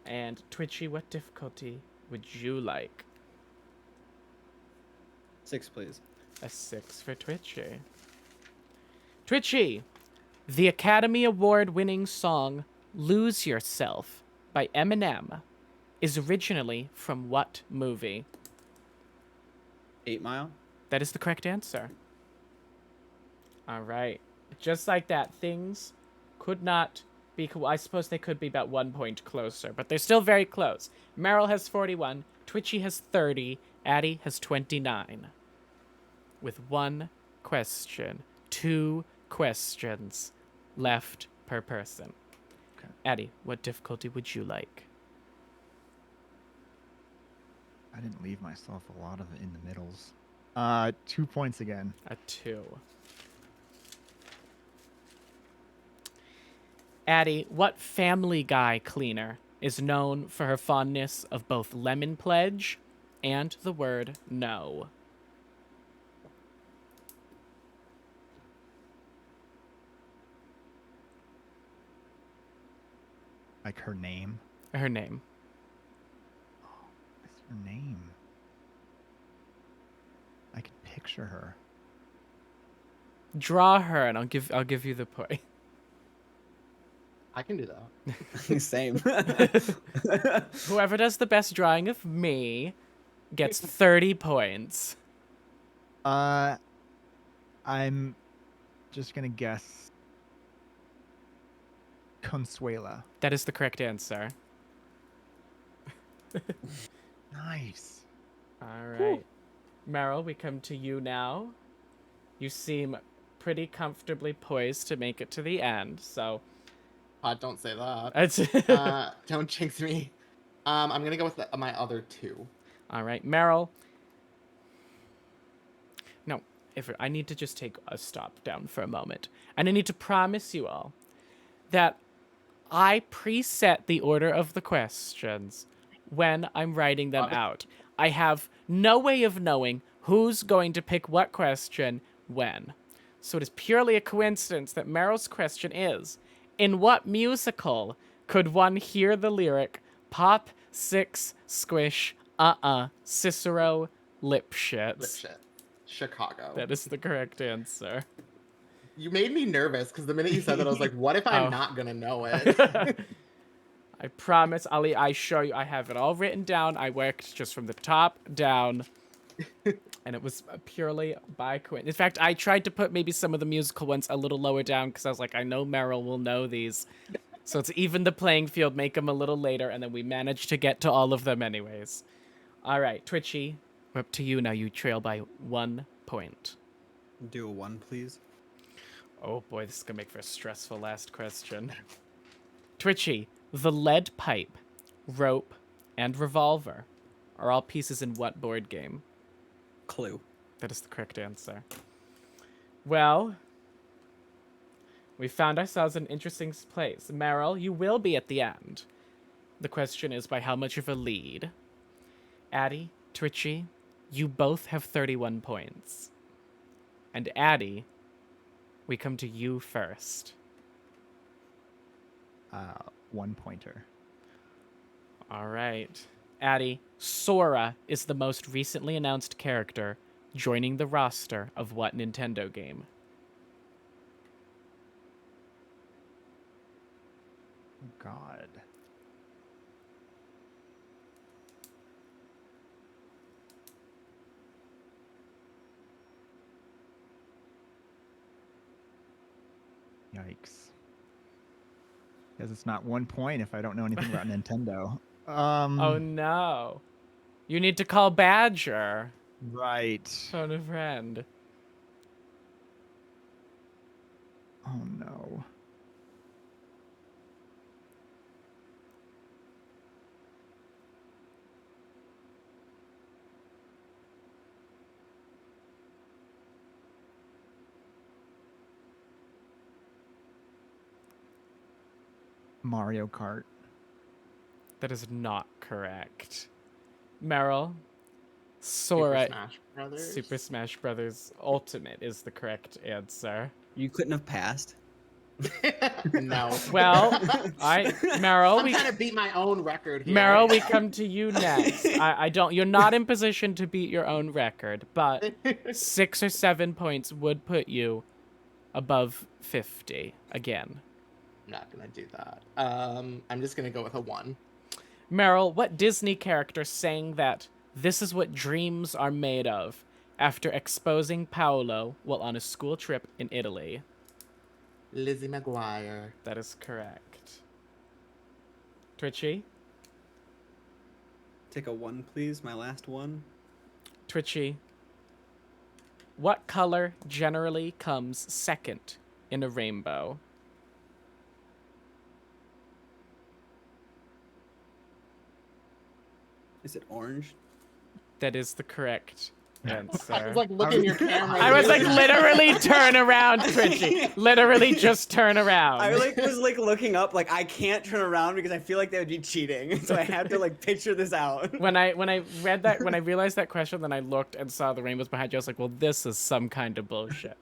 And Twitchy, what difficulty would you like? 6, please. A 6 for Twitchy. Twitchy, the Academy Award-winning song Lose Yourself by Eminem is originally from what movie? 8 Mile. That is the correct answer. All right. Just like that, things could not be... I suppose they could be about 1 point closer, but they're still very close. Meryl has 41, Twitchy has 30, Addie has 29. With 1 question. 2 questions left per person. Okay. Addie, what difficulty would you like? I didn't leave myself a lot of it in the middles. 2 points again. A 2. Addie, what Family Guy cleaner is known for her fondness of both lemon pledge and the word no? Like her name. Her name. What's her name? I can picture her. Draw her, and I'll give you the point. I can do that. Same. Whoever does the best drawing of me gets 30 points. I'm just gonna guess Consuela. That is the correct answer. Nice. All right. Meryl, we come to you now. You seem pretty comfortably poised to make it to the end, so... Don't say that. It's Don't jinx me. I'm gonna go with my other 2. All right, Meryl. No, I need to just take a stop down for a moment. And I need to promise you all that I preset the order of the questions when I'm writing them out. I have no way of knowing who's going to pick what question when. So it is purely a coincidence that Meryl's question is, in what musical could one hear the lyric, Pop, Six, Squish, Cicero, Lip Shits? Lip shit. Chicago. That is the correct answer. You made me nervous because the minute you said that, I was like, what if I'm Oh. not gonna know it? I promise, Ali, I show you, I have it all written down. I worked just from the top down. And it was purely by coincidence. In fact, I tried to put maybe some of the musical ones a little lower down because I was like, I know Meryl will know these. So it's even the playing field, make them a little later, and then we managed to get to all of them anyways. All right, Twitchy, we're up to you now. You trail by 1 point. Do a 1, please. Oh boy, this is going to make for a stressful last question. Twitchy, the lead pipe, rope, and revolver are all pieces in what board game? Clue. That is the correct answer. Well, we found ourselves in an interesting place. Meryl, you will be at the end. The question is by how much of a lead? Addie, Twitchy, you both have 31 points. And Addie, we come to you first. 1 pointer. All right. Addie, Sora is the most recently announced character joining the roster of what Nintendo game? God. Yikes. Because it's not 1 point if I don't know anything about Nintendo. Oh no. You need to call Badger. Right. Phone a friend. Oh no. Mario Kart. That is not correct. Meryl, Sora, Super Smash Brothers. Super Smash Brothers Ultimate is the correct answer. You couldn't have passed. No. Well, Meryl, I'm trying to beat my own record here. Meryl, we come to you next. I don't. You're not in position to beat your own record, but 6 or 7 points would put you above 50 again. I'm not gonna do that. I'm just gonna go with a 1. Meryl, what Disney character sang that "This is what dreams are made of" after exposing Paolo while on a school trip in Italy? Lizzie McGuire. That is correct. Twitchy? Take a 1, please. My last one. Twitchy? What color generally comes second in a rainbow? Is it orange? That is the correct answer. I was like, look in your camera. I was like, dude. literally turn around, Twitchy. Literally just turn around. I was looking up, like I can't turn around because I feel like that would be cheating. So I have to like picture this out. When I read that, when I realized that question, then I looked and saw the rainbows behind you. I was like, well, this is some kind of bullshit.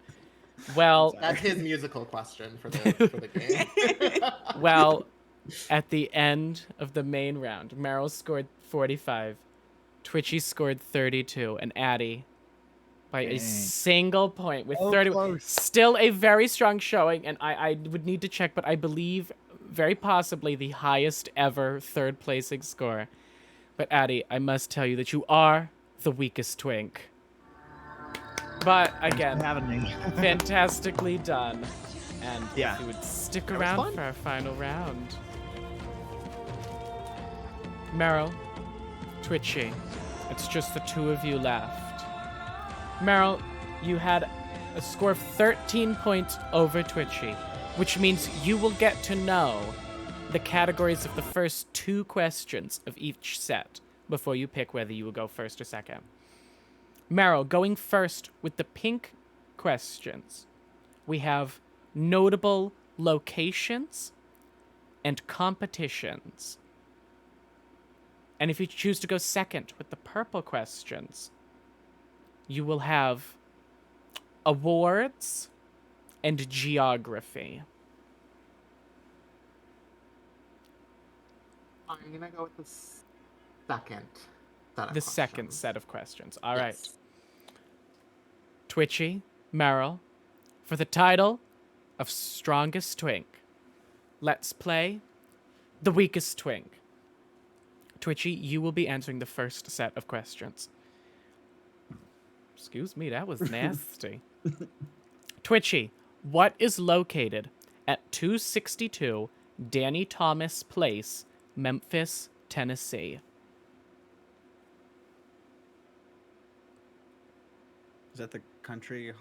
Well, That's his musical question for the game. well, at the end of the main round, Meryl scored 45, Twitchy scored 32, and Addie by a Dang. single point with So 30. close. Still a very strong showing, and I would need to check, but I believe very possibly the highest ever third placing score. But Addie, I must tell you that you are the weakest Twink. But again, Having me. fantastically done. And Yeah. if you would stick was around fun. for our final round. Meryl, Twitchy, it's just the two of you left. Meryl, you had a score of 13 points over Twitchy, which means you will get to know the categories of the first two questions of each set before you pick whether you will go first or second. Meryl, going first with the pink questions, we have notable locations and competitions. And if you choose to go second with the purple questions, you will have awards and geography. I'm gonna go with the second set of The second questions. set of questions. All right. Yes. Twitchy, Meryl, for the title of Strongest Twink, let's play The Weakest Twink. Twitchy, you will be answering the first set of questions. Excuse me, that was nasty. Twitchy, what is located at 262 Danny Thomas Place, Memphis, Tennessee? Is that the Country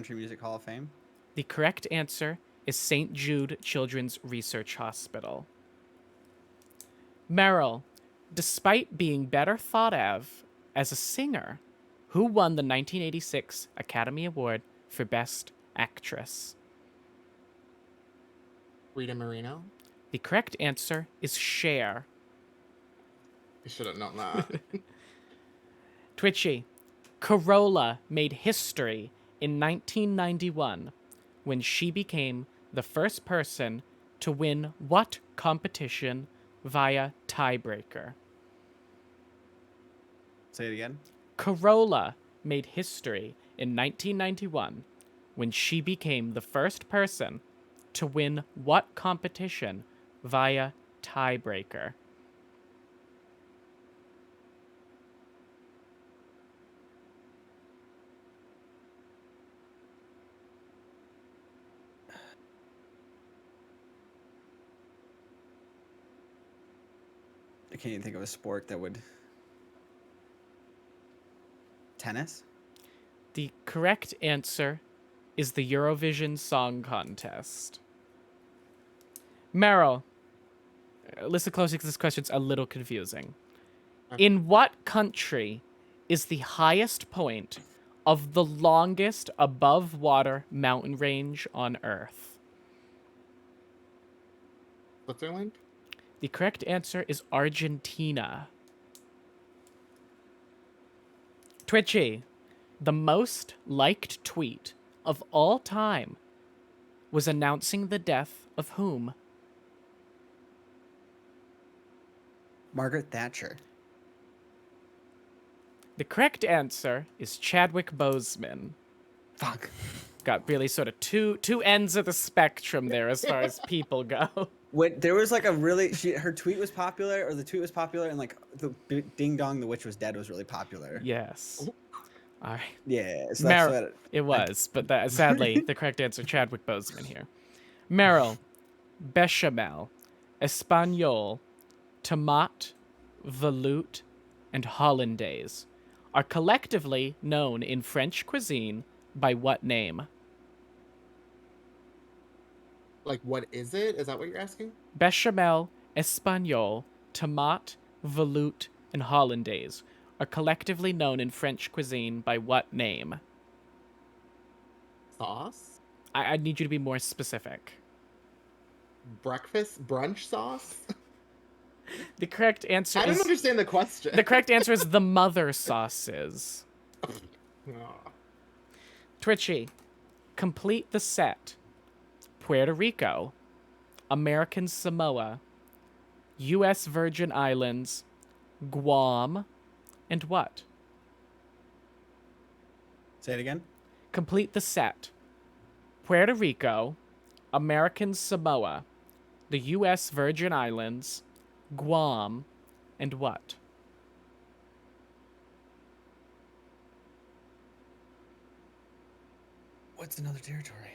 Music Hall of Fame? The correct answer is St. Jude Children's Research Hospital. Meryl, despite being better thought of as a singer, who won the 1986 Academy Award for Best Actress? Rita Moreno. The correct answer is Cher. I should have known that. Twitchy, Corolla made history in 1991 when she became the first person to win what competition via tiebreaker? Say it again. Corolla made history in 1991 when she became the first person to win what competition via tiebreaker? I can't even think of a sport that would. Tennis? The correct answer is the Eurovision Song Contest. Meryl, listen closely because this question's a little confusing. In what country is the highest point of the longest above water mountain range on Earth? Switzerland. The correct answer is Argentina. Twitchy, the most liked tweet of all time was announcing the death of whom? Margaret Thatcher. The correct answer is Chadwick Boseman. Fuck. Got really sort of two ends of the spectrum there as far as people go. When there was like a really her tweet was popular, or the tweet was popular, and like the Ding Dong the Witch was Dead was really popular. Yes. All right. Yeah, so that's what It was, but that, sadly, the correct answer, Chadwick Boseman here. Meryl, bechamel, espagnole, tomate, veloute, and hollandaise are collectively known in French cuisine by what name? Like, what is it? Is that what you're asking? Bechamel, Espagnole, Tomate, Veloute, and Hollandaise are collectively known in French cuisine by what name? Sauce? I need you to be more specific. Breakfast? Brunch sauce? The correct answer I don't is understand the question. the correct answer is the mother sauces. Oh. Twitchy, complete the set. Puerto Rico, American Samoa, U.S. Virgin Islands, Guam, and what? Say it again. Complete the set. Puerto Rico, American Samoa, the U.S. Virgin Islands, Guam, and what? What's another territory?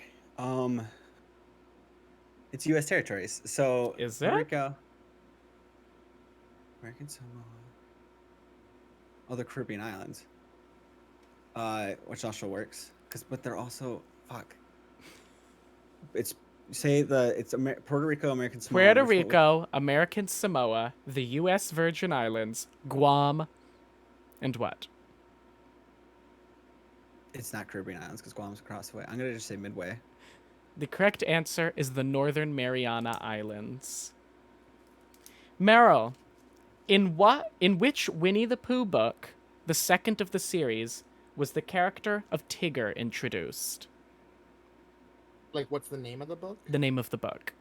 It's U.S. territories. So Is Puerto it? Rico, American Samoa. Oh, the Caribbean islands. Which also works, but they're also fuck. It's Puerto Rico, American Samoa. Puerto which one was- Rico, American Samoa, the U.S. Virgin Islands, Guam, and what? It's not Caribbean islands because Guam's across the way. I'm gonna just say Midway. The correct answer is the Northern Mariana Islands. Meryl, in which Winnie the Pooh book, the second of the series, was the character of Tigger introduced? Like, what's the name of the book? The name of the book.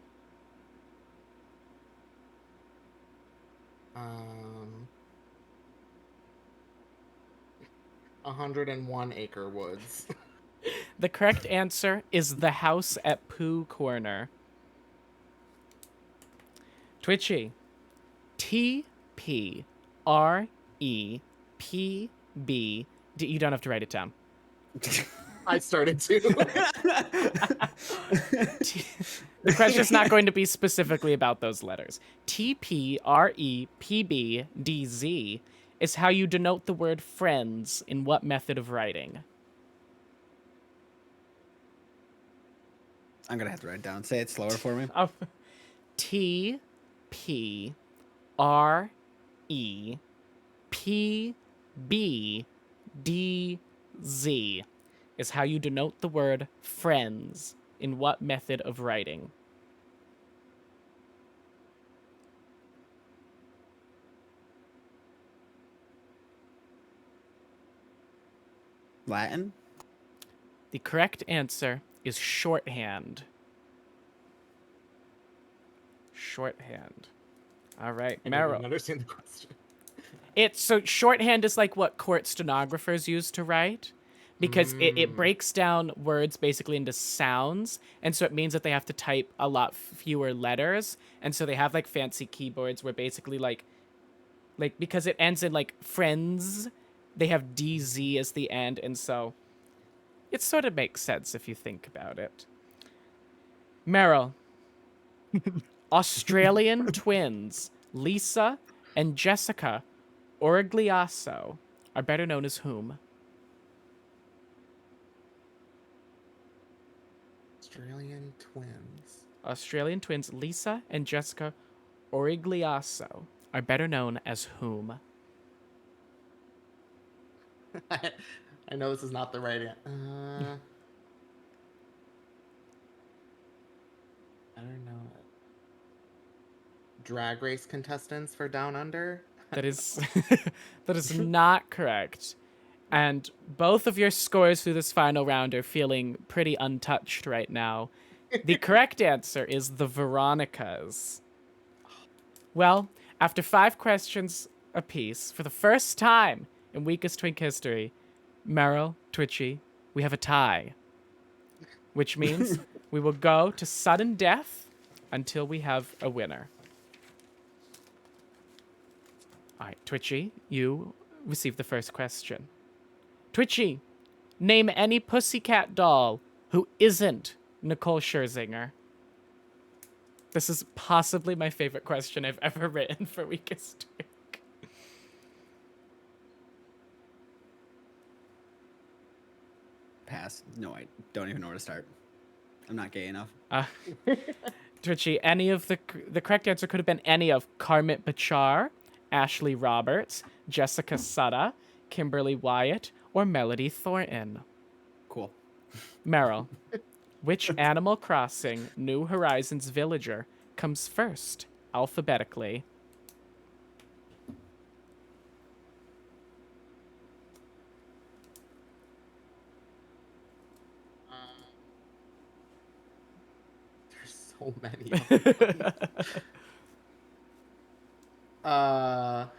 101 Acre Woods. The correct answer is The House at Pooh Corner. Twitchy. TPREPB. You don't have to write it down. I started to. The question's not going to be specifically about those letters. TPREPBDZ is how you denote the word friends in what method of writing? I'm gonna have to write it down. Say it slower for me. Oh. TPREPBDZ is how you denote the word friends in what method of writing? Latin. The correct answer is shorthand. Shorthand. All right, I don't even Meryl. understand the question. So shorthand is like what court stenographers use to write, because it breaks down words basically into sounds, and so it means that they have to type a lot fewer letters, and so they have like fancy keyboards where basically like because it ends in like friends, they have DZ as the end, and so it sort of makes sense if you think about it. Meryl. Australian twins Lisa and Jessica Origliasso are better known as whom? Australian twins. Australian twins Lisa and Jessica Origliasso are better known as whom? I know this is not the right answer. I don't know. Drag race contestants for Down Under? That is that is not correct. And both of your scores through this final round are feeling pretty untouched right now. The correct answer is the Veronicas. Well, after 5 questions apiece, for the first time in Weakest Twink history, Meryl, Twitchy, we have a tie. Which means we will go to sudden death until we have a winner. All right, Twitchy, you receive the first question. Twitchy, name any pussycat doll who isn't Nicole Scherzinger. This is possibly my favorite question I've ever written for Weakest Twink. pass. No, I don't even know where to start. I'm not gay enough. Twitchy, any of the correct answer could have been any of Karmit Bachar, Ashley Roberts, Jessica Sutta, Kimberly Wyatt, or Melody Thornton. Cool. Meryl, which Animal Crossing New Horizons villager comes first alphabetically? There's so many. Of them.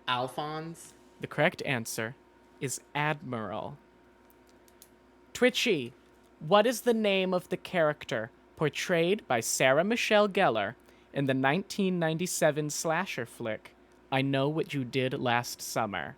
Alphonse. The correct answer is Admiral. Twitchy, what is the name of the character portrayed by Sarah Michelle Gellar in the 1997 slasher flick I Know What You Did Last Summer?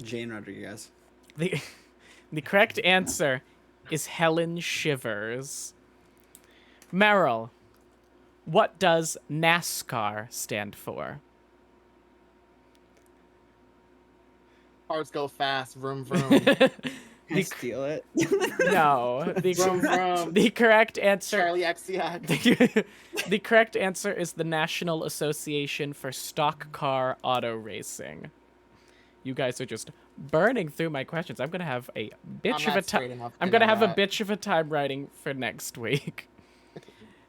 Jane Rodriguez. The correct answer is Helen Shivers. Meryl, what does NASCAR stand for? Cars go fast. Vroom vroom. Can I steal it? No. Vroom vroom. The correct answer Charlie XCX. the correct answer is the National Association for Stock Car Auto Racing. You guys are just burning through my questions. I'm gonna have a bitch of a time. I'm gonna have a bitch of a time writing for next week.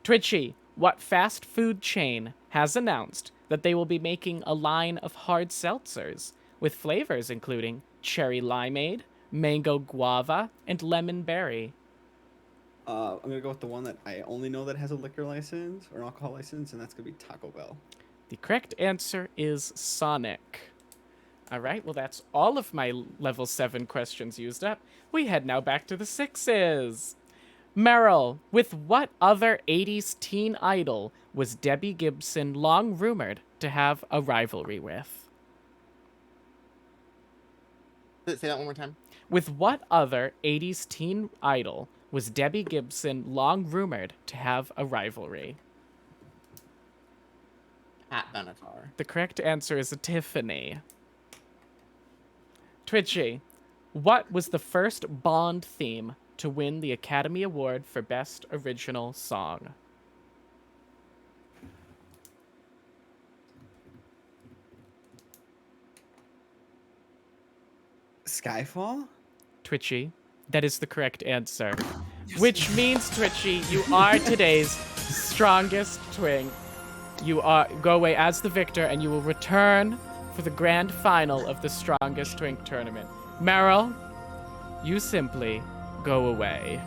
Twitchy, what fast food chain has announced that they will be making a line of hard seltzers with flavors including cherry limeade, mango guava, and lemon berry? I'm gonna go with the one that I only know that has a liquor license or an alcohol license, and that's gonna be Taco Bell. The correct answer is Sonic. All right, well, that's all of my level 7 questions used up. We head now back to the 6s. Meryl, with what other 80s teen idol was Debbie Gibson long rumored to have a rivalry with? Say that one more time. With what other 80s teen idol was Debbie Gibson long rumored to have a rivalry? Pat Benatar. The correct answer is Tiffany. Twitchy, what was the first Bond theme to win the Academy Award for Best Original Song? Skyfall? Twitchy, that is the correct answer. Which means, Twitchy, you are today's strongest twink. You go away as the victor, and you will return for the grand final of the Strongest Twink tournament. Meryl, you simply go away.